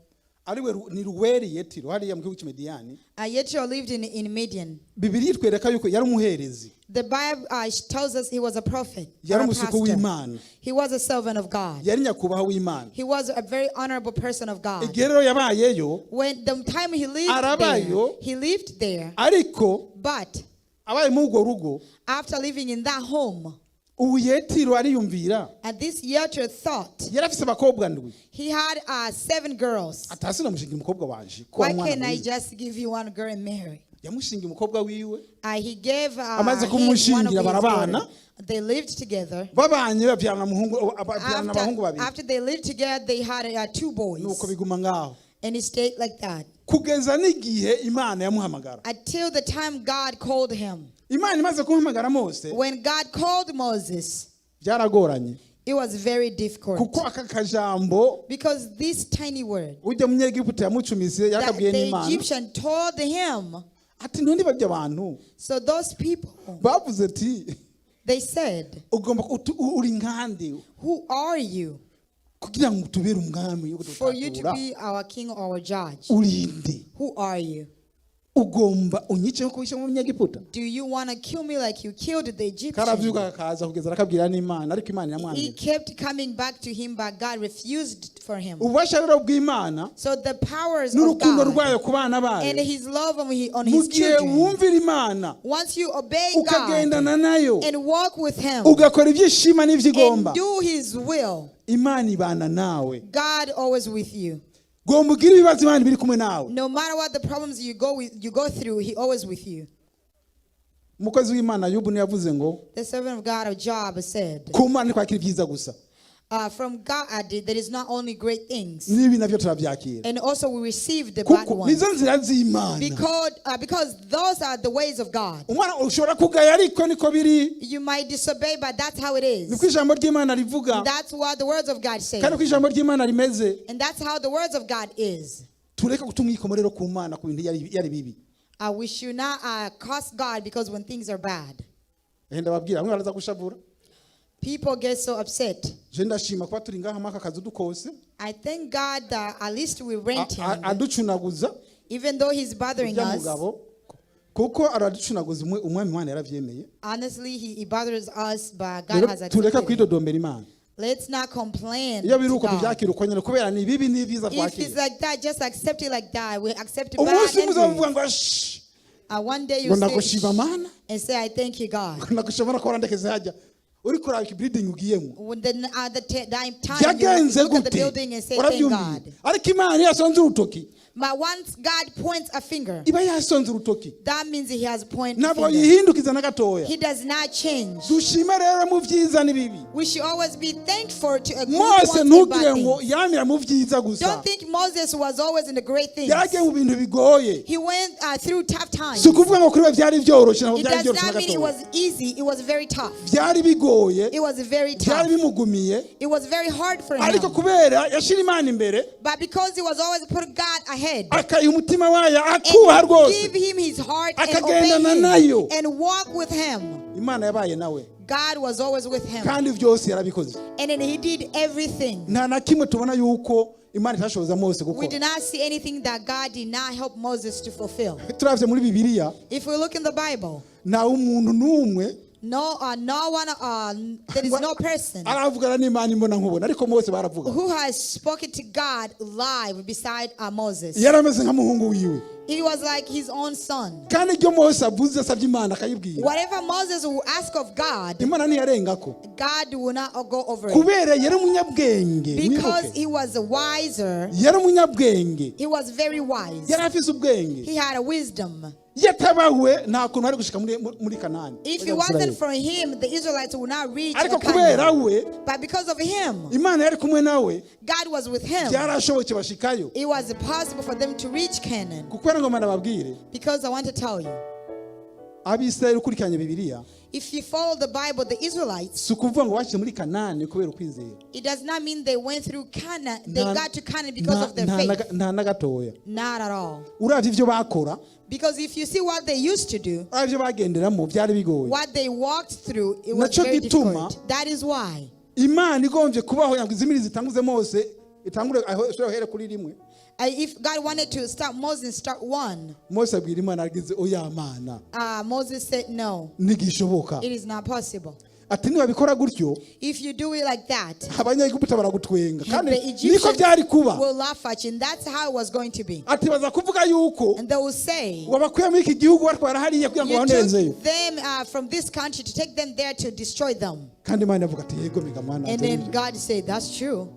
ariwe ni Ruweri Yetiro hariya mu gihugu cy'Imediyani. Yetiro lived in Midian. Bibiliya itwereka yuko yari umuherezi, The Bible tells us he was a prophet, or yari a umusuku pastor. w'Imana, He was a servant of God. yari nyakubahwa w'Imana. He was a very honorable person of God. Igihe rero yabayeyo When the time he lived Arabayo. there, he lived there. ariko But abaye mu urwo rugo after living in that home, ubu Yetiro ariyumvira and this Yetro thought yari afise abakobwa ndwi he had 7 girls. atasi namushinga umukobwa wanje ko Why umwana can't I wiwe. just give you one girl and marry? yamushinga umukobwa wiwe He gave Amaze him one of kumushingira his barabana. daughters. They lived together. babanye babyarana abahungu babiri After they lived together, they had 2 boys. nuko biguma ngaho And he stayed like that kugeza n'igihe Imana yamuhamagara. until the time God called him. Imana imaze kumuhamagara Mose When God called Moses, byaragoranye it was very difficult. kuko aka kajambo Because this tiny word ujya munyegiputa yamucumise that yakabwiye the n'Imana Egyptian told him. ati ntundi bajya abantu So those people, bavuze ati they said, ugomba uri nkande who are you kugira ngo utubere umwami wo for you to kudutatura be our king or our judge? urinde Who are you? ugomba unyiceho ko wishe mu munyegiputa. Do you want to kill me like you killed the Egyptian? Karavyuka kaza kugeza akabwira n'Imana ariko Imana He yamwanze. kept coming back to him, but God refused for him. Ububasha rero bw'Imana So the powers of n'urukundo God rwayo ku bana and bayo his love on mu his gihe children, wumvira Imana once you obey God ukagendana nayo and walk with him ugakora ibyishima and n'ivyigomba, do his will, Imana ibana nawe. God always with you. Gomba ugira ibibazo Imana biri kumwe nawe. No matter what the problems you go through, he always with you. Umukozi w'Imana Yobu ni yavuze ngo The servant of God of Job said, ku Mana kwakira ibyiza gusa, from God there is not only great things, n'ibi navyo turabyakira and also we receive the bad kuko ones. nizo nzira z'Imana. Because those are the ways of God. Umwana ushobora kugaya ariko niko biri, You might disobey, but that's how it is. niko ijambo ry'Imana rivuga That's what the words of God say. kandi ko ijambo ry'Imana rimeze. And that's how the words of God is. Tureka gutumwiko rero ku Mana ku bintu yari bibi. We should not curse God because when things are bad, Ndababwira bamwe baraza gushavura. people get so upset. Je ndashima kuba turi ngaha maka kazi dukose I thank God that at least we rent him, aducunaguza even though he's bothering us. mugabo kuko araducunaguza umwami Imana yaravyemeye. Honestly, he bothers us, but God Rero has tureka accepted him. kwidodombera Imana. Let's not complain Iyo to biruko God. tuvyakira uko nyene kubera ni bibi n'ibiza If it's twakira. like that, just accept it like that. We accept it bad Umunsi and muzavuga good. ngo shh One day you ngo say ndagushima Mana and say, I thank you, God. nagushobora ko randekeze hajya uri kuraba building ugiyemo When the time you byagenze look at the gute building and say, thank urabyumviye God. ariko Imana yasonze urutoki But once God points a finger, iba yasonze urutoki that means he has pointed a ntabwo finger. yihindukiza na gatoya. He does not change. Dushime rero mu byiza n'ibibi. We should always be thankful to a good Mose ones and ntugire bad ngo things. yamira mu byiza gusa, Don't think Moses was always in the great things. yaragiye mu bintu bigoye. He went through tough times. Si ukuvuga ngo kuri we byari byoroshye ntabwo It byari does byoroshye na not mean it gatoya. was easy. It was very tough. Byari bigoye, It was very byari tough. bimugumiye, It was very hard for him. ariko kubera yashira Imana imbere But because he was always put God ahead akayiha umutima wayo akubaha and rwose, give him his heart and akagendana obey nayo, him and walk with him, Imana yabaye nawe God was always with him. kandi byose yarabikoze. And then he did everything. Nta na kimwe tubona yuko Imana itashoboza Mose We gukora. do not see anything that God did not help Moses to fulfill. Turavye muri Bibiliya If we look in the Bible, nta umuntu n'umwe no one, there is no person aravugana n'Imana imbona nkubona, ariko Mose baravuga. who has spoken to God live beside Moses. Yarameze nka muhungu wiwe. He was like his own son. Kandi ibyo Mose avuze asabye Imana akayibwira, Whatever Moses will ask of God, Imana ntiyarengako God will not go over it. kubera yari umunyabwenge. Because Mwibuke, he was wiser, yari umunyabwenge, he was very wise. yari afise ubwenge. He had a wisdom. Yatabawe nta kuntu ari gushika muri Kanani. If it wasn't for him, the Israelites would not reach Ariko kubera Canaan. we But because of him, Imana yari kumwe nawe, God was with him. byarashobotse bashikayo. It was possible for them to reach Canaan. Kuko ngo ndababwire, Because I want to tell you, Abisirayeli ukurikiranye Bibiliya, if you follow the Bible, the Israelites, si ukuvuga ngo baciye muri Kanani kubera ukwizera. it does not mean they went through Canaan. They Nta- got to Canaan because of their faith. nta na gatoya. Not at all. Uravye ivyo bakora, Because if you see what they used to do, uravye ivyo bagenderamo byari bigoye. what they walked through, it was Naco very gituma- difficult. That is why. Imana igomvye kubaho yabwiza imiri zitanguze Mose, itangure ahere kuri rimwe. If God wanted to start Moses, start one. Mose abwira Imana agize oya Mana, Moses said no. ntigishoboka. It is not possible. Ati niwabikora gutyo If you do it like that, abanyegiputa baragutwenga kandi the niko byari Egyptians kuba. will laugh at you, and that's how it was going to be. Ati baza kuvuga yuko And they will say, wabakuye muri iki gihugu batwara hariya kugira ngo you bahonerezeyo. took them from this country to take them there to destroy them. Kandi Imana avuga ati yego mega mwana And then God said, that's true.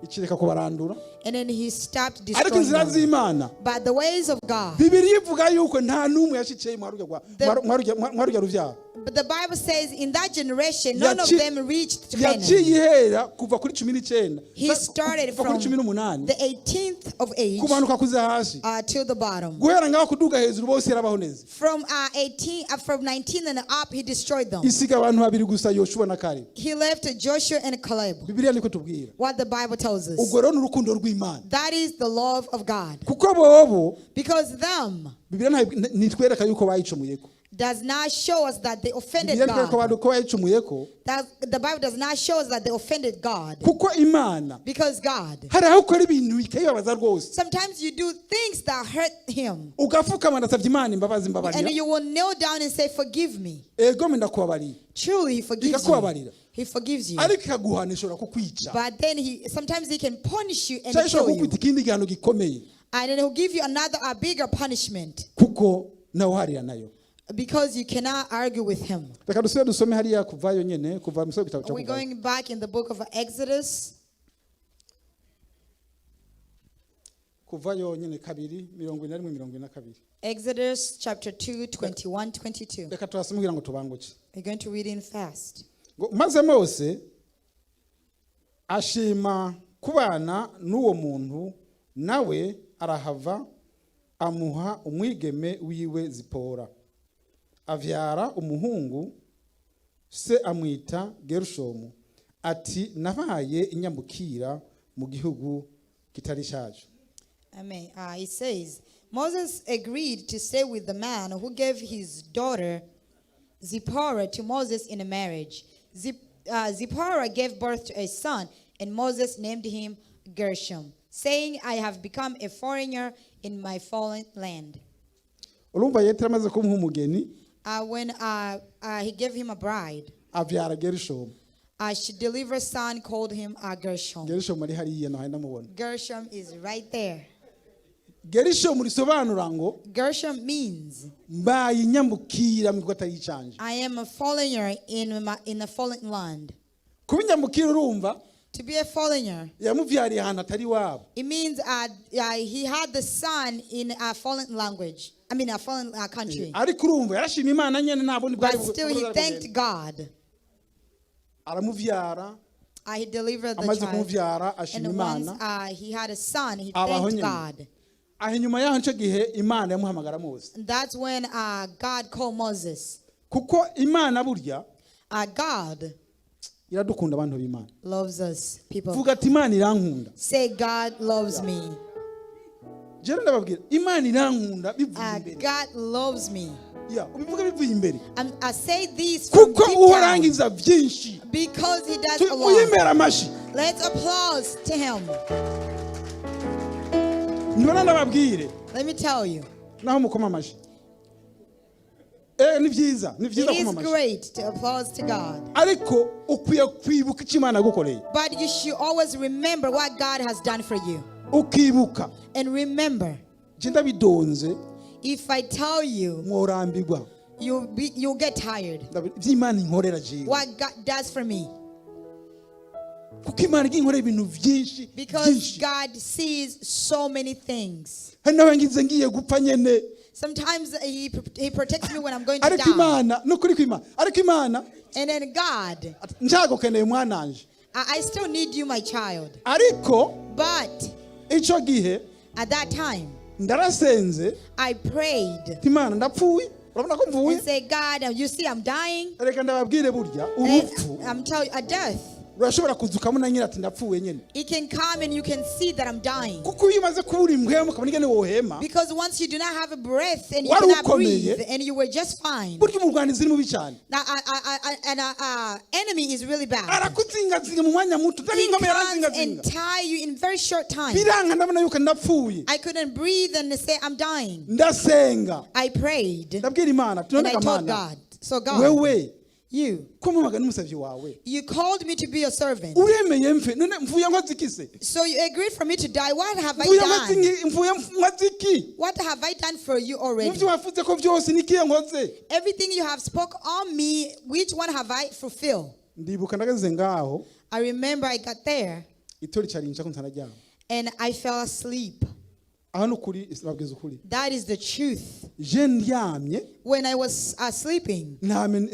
ikireka kubarandura. And then he stopped ariko destroying inzira them. z'Imana But the ways of God. Bibiliya ivuga yuko nta numwe yashikeye mwarujya ruvyaro. But the Bible says in that generation, none of them reached yaciye Canaan. ihera kuva kuri 19 He started from the 18th of age kumanuka kuza hasi till the bottom. guhera ngaho kuduga hejuru bose yarabaho neza. From 19 and up, he destroyed them. isiga abantu babiri gusa Yoshua na Caleb. He left Joshua and Caleb. Bibiliya niko tubwira. What the Bible tells us. ubwo rero n'urukundo rw'Imana. That is the love of God. kuko bobo Because them Bibiliya nitwereka yuko bayicumuyeko. does not show us that they offended Bibiliya God. ko bayicumuyeko. That the Bible does not show us that they offended God. kuko Imana Because God. hari aho ukora ibintu bikayibabaza rwose. Sometimes you do things that hurt him. ugapfukama ndasavye Imana imbabazi And mbabarira. you will kneel down and say, forgive me. ego ndakubabariye. Truly, he forgives you. ikakubabarira. He forgives you. ariko ikaguhana ishobora kukwica. But then sometimes he can punish you and cyangwa ishobora kill you. kukwita ikindi gihano gikomeye. And then he'll give you a bigger punishment. kuko nawe uharira nayo. Because you cannot argue with him. reka dusubire dusome hariya kuvayo nyene kuva mu gitabo cyo We're kuvayo. going back in the book of Exodus. kuvayo nyene 2:41-42. Exodus chapter 2, 21, 22. reka turasome kugira ngo tubanguke. We're going to read in fast. maze Mose ashima kubana n'uwo muntu nawe arahava amuha umwigeme wiwe Zipora. avyara umuhungu se amwita Gerushomu ati nabaye inyambukira mu gihugu kitari cyacu. Amen. It says, Moses agreed to stay with the man who gave his daughter Zipporah to Moses in a marriage. Zipporah gave birth to a son, and Moses named him Gershom, saying, I have become a foreigner in my foreign land. urumva Yetro amaze kumuha umugeni When he gave him a bride, avyara Gerushomu. she delivered a son, called him Gershom. Gerushomu ari hariya nawe ndamubona. Gershom is right there. Gerushomu risobanura ngo Gershom means mbaye inyambukira mu gota y'icanje. I am a foreigner in a foreign land. kuba inyambukira urumva To be a foreigner, yamuvyariye ahantu atari wabo. it means he had the son in a foreign language. I mean, a foreign country. ariko urumva yarashima Imana nyene nabone But still, he thanked God. aramuvyara. He delivered the amaze child. kumuvyara ashima And once Imana. he had a son, he Abaho thanked nyene. God. aho inyuma yaho nico gihe Imana yamuhamagara Mose. And that's when God called Moses. kuko Imana burya God iradukunda abantu b'Imana. loves us, people. vuga ati Imana irankunda. Say, God loves me. je ndababwira Imana irankunda bivuye imbere. God loves me. ya ubivuga bivuye imbere. I say this from kuko deep down uhorangiza byinshi. because he does a lot. uyimbera amashi. Let's applause to him. ndibona ndababwire Let me tell you, naho mukoma amashi. ni byiza it kuma is amashi. great to applause to God. ariko ukwiye kwibuka icyo Imana yagukoreye. But you should always remember what God has done for you. ukibuka. And remember, je ndabidonze if I tell you, mworambirwa. you'll get tired. Iby'Imana inkorera jewe. What God does for me. kuko Imana inkorera ibintu byinshi. Because God sees so many things. hari nawe ngize ngiye gupfa nyene. Sometimes he protects me when I'm going to ariko die. Imana nukuri kw'Imana. ariko Imana And then God, njagukeneye mwananje. I still need you, my child. ariko But ico gihe at that time, ndarasenze I prayed Imana ndapfuye. urabona ko mvuye. and said, God, you see I'm dying. reka ndababwire burya urupfu I'm telling you, a death. urashobora kuzuka muna nyine ati ndapfuye nyene. It can come and you can see that I'm dying. kuko iyo umaze kubura impwemu ukabona ingene wohema. Because once you do not have a breath and you Wari cannot ukomeye. breathe and you were just fine. burya umurwanizi ni mubi cyane. Now, an enemy is really bad. arakuzingazinga mu mwanya muto. He utari ingome comes and yarazingazinga. tie you in very short time. biranga ndabona yuko ndapfuye. I couldn't breathe and say I'm dying. ndasenga. I prayed ndabwira Imana and I tunoneka told Mana. God. So God, wewe you ko mpamaga n'umusavyi wawe. You called me to be your servant. uremeye mfe none mvuye nkoze iki se? So you agreed for me to die. What have I mvuye done? nkoze iki? What have I done for you already? muvyo wavuze ko byose nikiye nkoze. Everything you have spoke on me, which one have I fulfilled? ndibuka ndageze ngaho. I remember I got there itori cyarinca ko ntanajyama. and I fell asleep. aha ni ukuri babwiza ukuri That is the truth. je ndyamye When I was sleeping,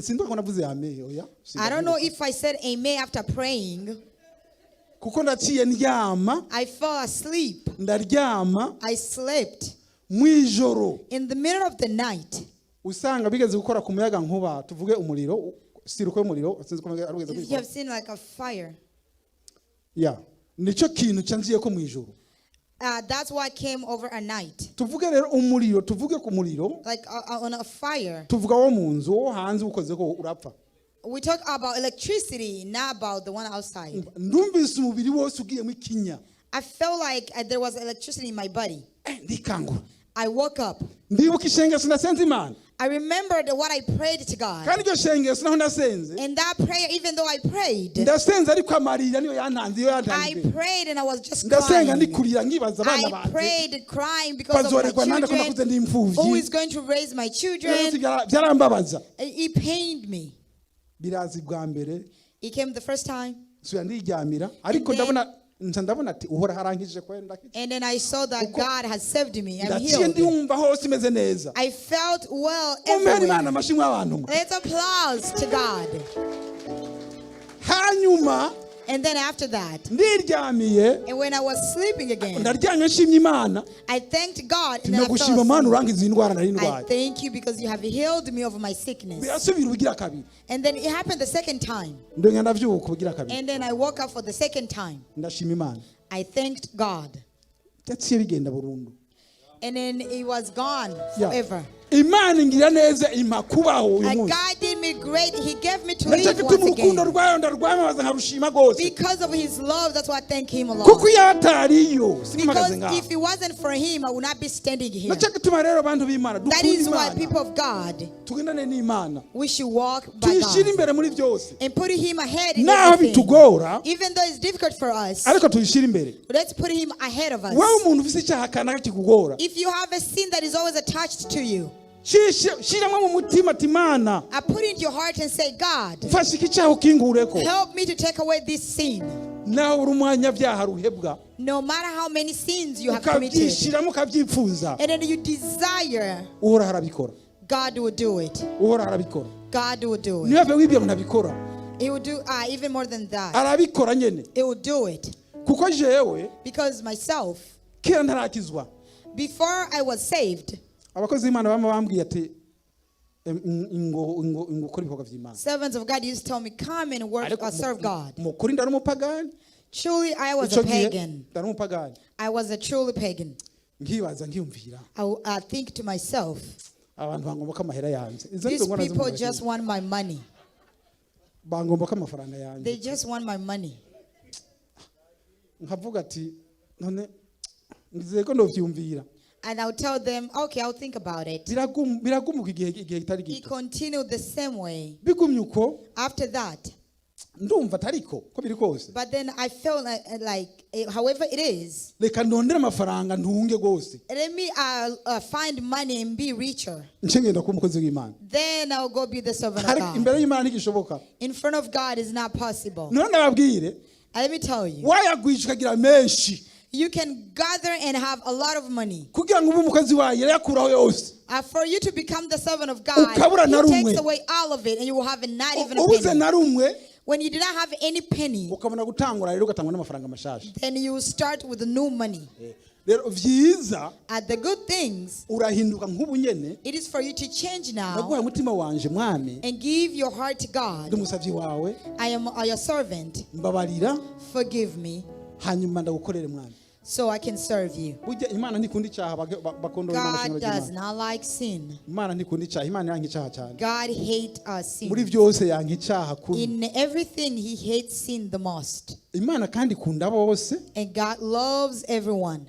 sinduka ko navuze amen oya I don't know if I said amen after praying. kuko ndaciye ndyama I fell asleep. ndaryama I slept mwijoro in the middle of the night. usanga bigeze gukora ku muyaga nkuba tuvuge umuriro siruko y'umuriro sinzi ko arugeze You kubikora have seen like a fire. ya nico kintu cyanziye ko mwijoro That's why I came over at night. tuvuge rero umuriro tuvuge ku muriro Like on a fire. tuvuga wo mu nzu wo hanze ukoze ko urapfa We talk about electricity, not about the one outside. ndumvise umubiri wose ugiye mu kinya I felt like there was electricity in my body. ndikangura I woke up. ndibuka ishengesho nasenze imana I remembered what I prayed to God. kandi iryo shengesho naho ndasenze In that prayer, even though I prayed, ndasenze ariko amarira niyo yantanze iyo I yantanze prayed and I was just ndasenga crying. ndikurira nkibaza abana I banjye prayed crying because of my bazorerwa nande ko nakuze ndi children. Who imfuvyi is going to raise my Rero children? byarambabaza It pained me. birazi bwa mbere It came the first time. suya ndiryamira ariko ndabona ati uhora harankije kwenda And then I saw that God has saved me. I'm ndaciye healed. ndiwumva hose imeze neza I felt well umera imana everywhere. amashimwe y'abantu mwe Let's applause to God. hanyuma And then after that, ndiryamiye and when I was sleeping again, ndaryamye nshimye imana I thanked God and then I fell nagushima mana asleep. urangiza iyi ndwara nari I ndwaye thank you because you have healed me of my sickness. birasubira ubugira kabiri And then it happened the second time. ndongera ndavyuka ubugira kabiri And then I woke up for the second time. ndashima imana I thanked God. byaciye bigenda burundu And then it was gone Yeah. forever. imana ingira neza impa kubaho uyu And munsi God did me great. He gave me to nacyo live gituma once urukundo again. rwayo ndarwamabaza nkarushima rwose Because of his love, that's why I thank him a kuko lot. iyo atariyo Because simagaze ngaho if it wasn't for him, I would not be standing here. nacyo gituma rero abantu b'imana That dukunda is why imana people of God, tugendane n'imana we should walk by tuyishyire God. imbere muri byose And put him ahead in naho everything. bitugora Even though it's difficult for us, ariko tuyishyire imbere let's put him ahead of us. wowe umuntu ufite icyaha kanaka kikugora If you have a sin that is always attached to you, shyiramo mu mutima ati imana I put it in your heart and say, God, mfashe iki cyaha ukingureko help me to take away this sin. nawe uri umwanyabyaha ruhebwa No matter how many sins you have committed, ukabyishyiramo ukabyifuza and then you desire, uhora harabikora God will do it. uhora harabikora God will do it. niba ave wibye ngo ntabikora He will do even more than that. arabikora nyine He will do it. kuko jewe Because myself, kera ntarakizwa before I was saved, abakozi b'imana bama bambwiye ati ngo ukora ibikorwa by'imana servants of God used to tell me, come and work or serve God. mu kuri ndari umupagani Truly, I was icyo a gihe pagan. ndari umupagani I was a truly pagan. nkibaza nkiyumvira I think to myself, abantu bangomba amahera yanjye izo these nizo ngorane people z'umubiri. just want my money. bangomba amafaranga yanjye They just want my money. nkavuga ati none ngizeye ko ndovyumvira And I'll tell them, okay, I'll think about it. biragumuka igihe kitari He gito continued the same way. bigumye uko After that, ndumva atariko ko biri kose but then I felt like however it is, reka ndondere amafaranga ntunge rwose let me find money and be richer. nce ngenda kuba umukozi w'imana Then I'll go be the servant of ariko God. imbere y'imana ntigishoboka In front of God is not possible. none ndababwire And let me tell you, wayagwisha ukagira menshi you can gather and have a lot of money. kugira ngo ube umukozi wayo yarayakuraho yose For you to become the servant of God, Ukabura na He rumwe. takes away all of it and you will have not even a ubuze penny. na rumwe When you do not have any penny, ukabona gutangura rero ugatangwa n'amafaranga mashasha then you start with new money. rero vyiza At the good things, urahinduka nk'ubu nyene it is for you to change now naguhaye umutima wanje mwami and give your heart to God. ndi umusavyi wawe I am your servant. mbabarira Forgive me hanyuma ndagukorere mwami so I can serve you. burya imana ntikunda icyaha bakondora God does not like sin. imana ntikunda icyaha imana yanka icyaha cyane God hates muri sin. byose yanka icyaha kubi In everything, He hates sin the most. imana kandi ikunda bose And God loves everyone.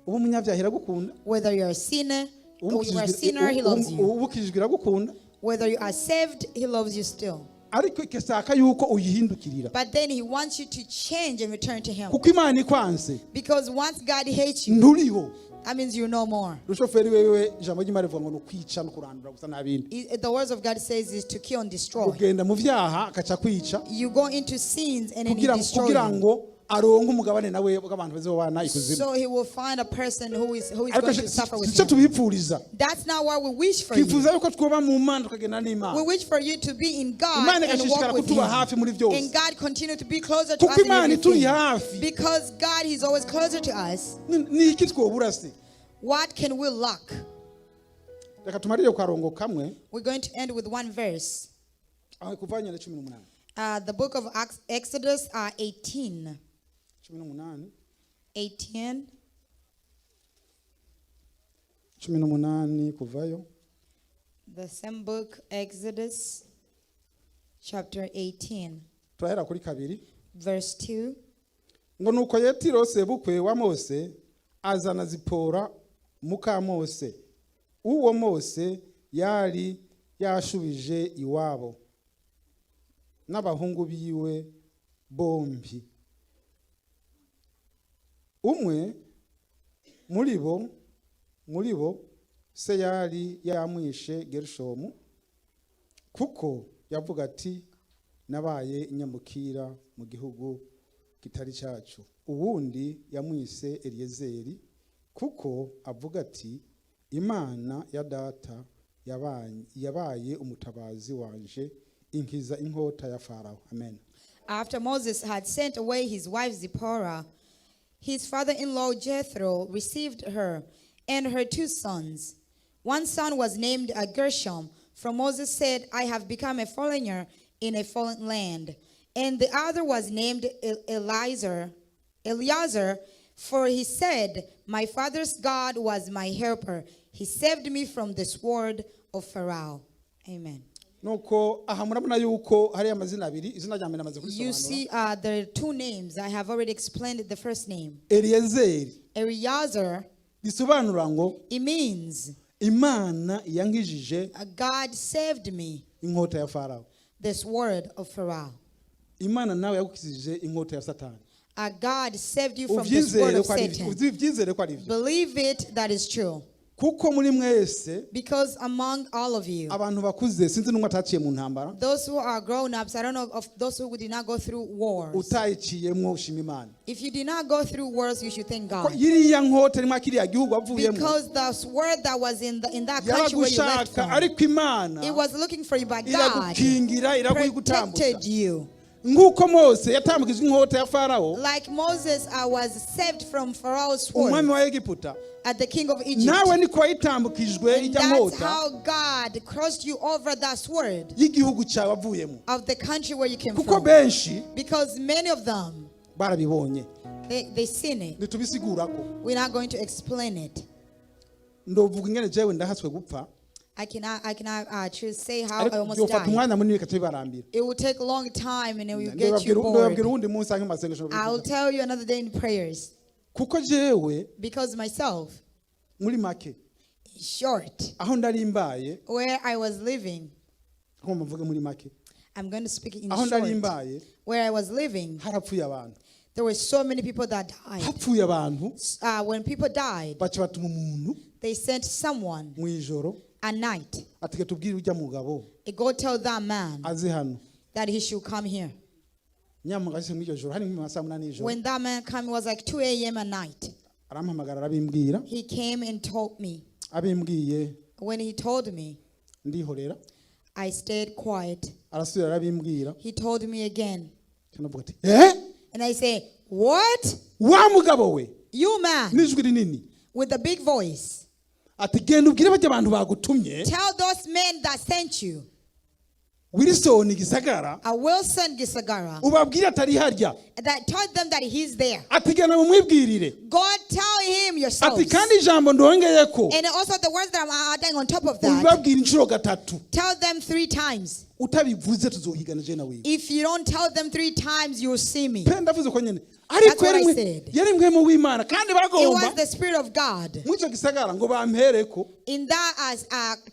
uba umunyabyaha iragukunda Whether you're a sinner, or you are a sinner, He loves you. uba ukijijwe iragukunda Whether you are saved, He loves you still. ariko ikashaka yuko uyihindukirira But then He wants you to change and return to Him. kuko imana ikwanse Because once God hates you, nturiho that means you're no more. rushoferi wewe ijambo ry'imana rivuga ngo ni ukwica no kurandura gusa n'abindi The words of God says is to kill and destroy. ugenda mu byaha akaca kwica You go into sins and then He kugira destroys kugira you. ngo aronka umugabane nawe bw'abantu bazobana ikuzimu. So he will find a person who is going to suffer with Sico him. tubipfuriza. That's not what we wish for you. Twifuza yuko twoba mu Mana tukagenda n'Imana. We wish for you to be in God Imana and walk igashishikara with kutuba him. hafi muri byose. And God continue to be closer to us Kuko in Imana ituri everything. hafi. Because God is always closer to us. Ni iki twobura se? What can we lack? Reka tumarire karongo kamwe. We're going to end with one verse. Aho kuvanya 18. The book of Exodus 18. 18. 18. 18 kuvayo. The same book, Exodus chapter 18. Turahera kuri kabiri. Verse 2. Ngo nuko Yetiro sebukwe wa Mose azana Zipora muka Mose. Uwo Mose yari yashubije iwabo n'abahungu biwe bombi. Umwe muri bo se yari yamwishe Gershomu kuko yavuga ati nabaye inyamukira mu gihugu kitari cyacu. Uwundi yamwise Eliyezeri kuko avuga ati Imana ya data yabaye umutabazi wanje inkiza inkota ya Farao. Amen. After Moses had sent away his wife Zipporah, his father-in-law Jethro received her and her 2 sons. One son was named Gershom, for Moses said, I have become a foreigner in a foreign land. And the other was named Eleazar, for he said, my father's God was my helper. He saved me from the sword of Pharaoh. Amen. Nuko aha murabona yuko hari amazina abiri izina rya mbere namaze kurisobanura. You see, there are 2 names. I have already explained the first name. Eliyezeri Eleazar, bisobanura ngo it means Imana yankijije God saved me inkota ya Farao. the sword of Pharaoh. Imana nawe yagukijije inkota ya Satani. God saved you from the sword of Satan. Uvyizere ko ari byo. Believe it, that is true. Kuko muri mwese Because among all of you, abantu bakuze sinzi n'umwe ataciye mu ntambara. those who are grown-ups, I don't know of those who did not go through wars. Utayiciyemwo ushima Imana. If you did not go through wars, you should thank God. Yiriya nkota rimwe kiriya gihugu avuyemo. Because the sword that was in that country where you left Yaragushaka from, ariko Imana it was looking for you, but God iragukingira iragutambutsa. protected you. Nguko Mose yatambukije inkota ya Farao. Like Moses was saved from Pharaoh's sword Umwami wa Egiputa. at the king of Egypt. Nawe niko wayitambukijwe And ijya that's nkota how God crossed you over that sword y'igihugu cyawe avuyemo. of the country where you came Kuko from. benshi Because many of them, barabibonye. they seen it. Nitubisigurako. We're not going to explain it. Ndovuga ingene jewe ndahatswe gupfa. I cannot say how I Ariko almost byofata died. umwanya munini katabibarambira. It will take a long time and it will get you Ndababwira bored. uwundi munsi anke masengesho. I will tell you another day in prayers. Kuko jewe Because myself, muri make in short, aho ndari mbaye where I was living, nko mvuge muri make I'm going to speak in aho ndari short. mbaye Where I was living, harapfuye abantu. there were so many people that died. Hapfuye abantu When people died, baca batuma umuntu they sent someone mu ijoro at night. atike tubwire ujya mugabo Go tell that man aze hano. that he should come here. Nyamugashise muri iryo joro hari mu masaa 8 y'ijoro. When that man came, it was like 2 a.m. at night. Arampamagara arabimbwira. He came and told me. Abimbwiye When he told me, ndihorera. I stayed quiet. Arasubira arabimbwira. He told me again. Kanavuga ati And I say, what? wa mugabo we You man, n'ijwi rinini with a big voice. ati genda ubwire bajya abantu bagutumye Tell those men that sent you, Wilson Gisagara a Wilson Gisagara, ubabwire atari harya that told them that he's there. ati genda mumwibwirire God, tell him yourself. ati kandi ijambo ndongeyeko And also the words that I'm adding on top of that, ubibabwira inshuro gatatu tell them 3 times. utabivuze tuzohigana je nawe. If you don't tell them 3 times, you'll see me. Pe ndavuze ko nyene ariko what I said. yari mwe mu w'Imana kandi It bagomba was the Spirit of God. mucyo Gisagara ngo bampereko In that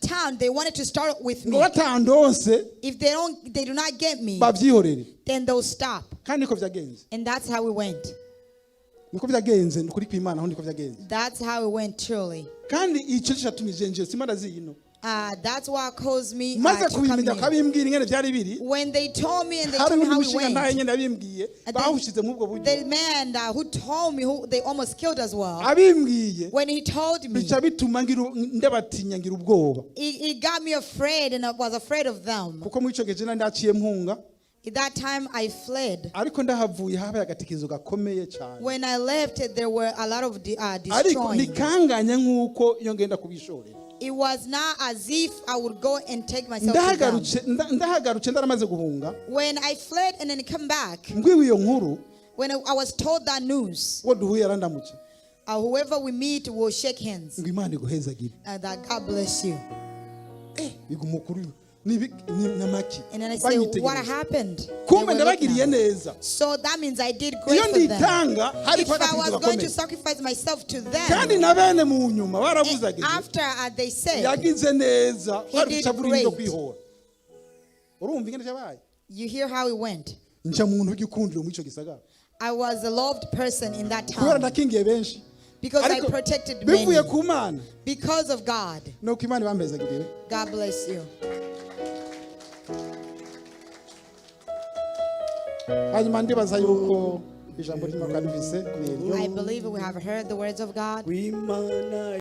town, they wanted to start with ngo me. batandonse If they do not get me, bavyihorere then they'll stop. kandi niko vyagenze. And that's how we went. Niko vyagenze nukuri kw'Imana aho niko vyagenze. That's how it went truly. Kandi ico cyatumije nje simara zino. That's what caused me maze to come kubimenya here. kabimbwira ingene byari biri When they told me and they hari told me undi how it mushinga ntaye went, nyene abimbwiye bahushize mu bwo buryo the man who told me, who they almost killed as well, abimbwiye when he told me, bica bituma ndabatinya ngira ubwoba it got me afraid, and I was afraid of them. kuko mu ico gihe nari ndaciye mpunga At that time, I fled. ariko ndahavuye habaye agatikizo gakomeye cyane When I left, there were a lot of ariko destroying. nikanganya nk'uko iyo ngenda kubishorera It was not as if I would go and take myself to them. ndahagarutse ndaramaze guhunga When I fled and then come back, mbwiwe iyo nkuru when I was told that news, wo duhuye arandamutse whoever we meet will shake hands. ngo Imana iguhezagire That God bless you. bigumukuru namaki And then I say, what happened? They kumbe were ndabagiriye looking at me. neza So that means I did great iyo for them. nditanga hari If I kwagatikizo was going to gakomeye sacrifice myself to kandi them, na bene mu nyuma and baravuzaga after they said, yagize neza He did barushabura ibyo great. kwihora urumva ingene cyabaye you hear how it went. nca muntu w'igikundiro mu ico gisagara I was a loved person in that kubera town ndakingiye benshi because I ariko protected many. bivuye ku Mana Because of God. nuko Imana ibambezagirire God bless you. hanyuma ndibaza yuko ijambo ry'Imana rifise I believe we have heard the words of God. ry'imana